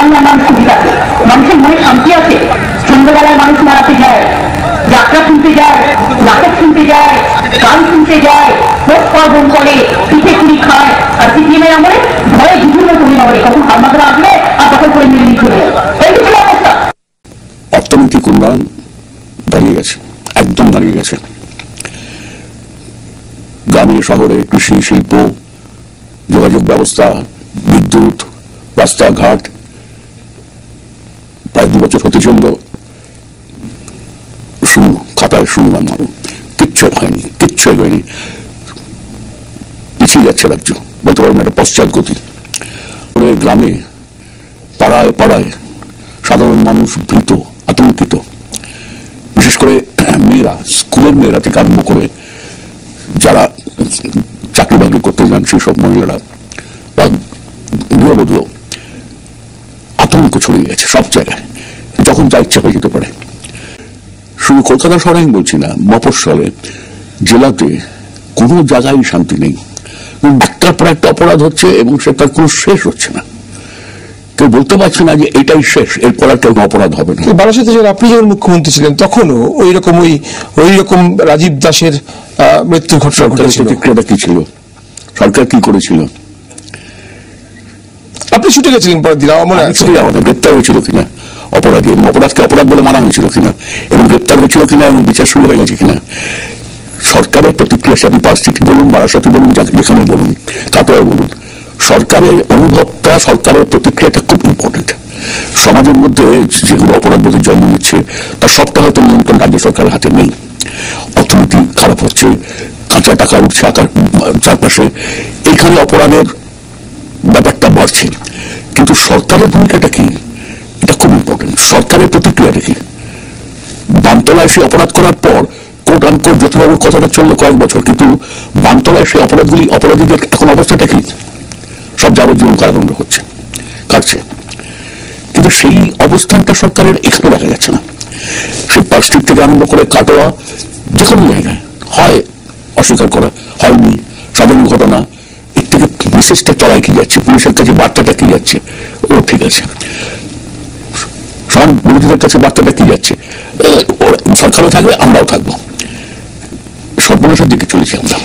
বাংলার মানুষ সুখী থাকে, মানুষের মনে শান্তি আছে। সন্ধ্যাবেলায় মানুষ মারাতে যায়, যাত্রা শুনতে যায়, নাটক শুনতে যায়, গান শুনতে যায়, ভোট পার্বণ করে, পিঠে পুরি খায়। আর সিপিএমের আমলে ভয়ে বিভিন্ন তৈরি হবে, কখন হারমাদরা আসবে আর তখন করে মিলিয়ে চলে যাবে। এই ছিল অবস্থা। অর্থনৈতিক উন্নয়ন দাঁড়িয়ে গেছে, একদম দাঁড়িয়ে গেছে। গ্রামে শহরে কৃষি, শিল্প, যোগাযোগ ব্যবস্থা, বিদ্যুৎ, রাস্তাঘাট প্রায় 2 বছর হতে চলল, খাতায় শুনলাম কিচ্ছু হয়নি, কিচ্ছু হয়নি, পিছিয়ে যাচ্ছে রাজ্য, বলতে পারবেন একটা পশ্চাৎগতি। গ্রামে পাড়ায় পাড়ায় সাধারণ মানুষ ভীত, আতঙ্কিত, বিশেষ করে মেয়েরা, স্কুলের মেয়েরা থেকে আরম্ভ করে যারা চাকরি বাকরি করতে যান সেই সব মহিলারা বা গৃহবধূ, আতঙ্ক ছড়িয়ে গেছে সব জায়গায়, যখন যা ইচ্ছা হয়ে যেতে পারে। শুধু কলকাতা শহরে আমি বলছি না, মফস্বলে জেলাতে কোনো জায়গায় শান্তি নেই। একটার পর একটা অপরাধ হচ্ছে এবং সেটার কোনো শেষ হচ্ছে না। কেউ বলতে পারছে না যে এটাই শেষ, এরপর আর কেউ অপরাধ হবে না। বারাসাতে আপনি যখন মুখ্যমন্ত্রী ছিলেন তখনও ওই রকম রাজীব দাসের মৃত্যু ঘটনা ঘটেছিল। প্রতিক্রিয়াটা কি ছিল? সরকার কি করেছিল? আপনি ছুটে গেছিলেন পরের দিন, আমার মনে আছে। গ্রেপ্তার হয়েছিল কিনা অপরাধী, এবং অপরাধকে অপরাধ বলে মানা হয়েছিল কিনা, এবং গ্রেপ্তার হয়েছিল কিনা, এবং বিচার শুরু হয়ে গেছে কিনা। সরকারের প্রতিক্রিয়া, আপনি পার্সিটি বলুন, বারাসাতে বলুন, যেখানে বলুন, কাটোয়ায় বলুন, সরকারের অনুভবটা, সরকারের প্রতিক্রিয়াটা খুব ইম্পর্টেন্ট। সমাজের মধ্যে যেগুলো অপরাধবোধের জন্ম নিচ্ছে তার সবটা হয়তো নিয়ন্ত্রণ রাজ্য সরকারের হাতে নেই। অর্থনীতি খারাপ হচ্ছে, কাঁচা টাকা উঠছে চারপাশে, এখানে অপরাধের ব্যাপারটা বাড়ছে। কিন্তু সরকারের ভূমিকাটা কি, এটা খুব ইম্পর্টেন্ট। সরকারের প্রতিক্রিয়াটা কি? বামতলায় সে অপরাধ করার পর কোর্ট আনকোর্ট জ্যোতিবাবুর কথাটা চললো কয়েক বছর, কিন্তু বামতলায় সেই অপরাধীদের এখন অবস্থাটা কি? সব যাবজ্জীবন কারাদণ্ড হচ্ছে, কাটছে। কিন্তু সেই অবস্থানটা সরকারের এখানে দেখা যাচ্ছে না। সেই পার্ক স্ট্রিট থেকে আরম্ভ করে কাটোয়া, যে কোনো জায়গায় হয় অস্বীকার করা, হয়নি, সাধারণ ঘটনা, এর থেকে মেসেজটা চলায় কি যাচ্ছে, পুলিশের কাছে বার্তাটা কি যাচ্ছে, ও ঠিক আছে। সব বিরোধীদের কাছে বার্তাটা কি যাচ্ছে, সরকারও থাকবে, আমরাও থাকবো, সর্বনাশের দিকে চলেছি আমরা।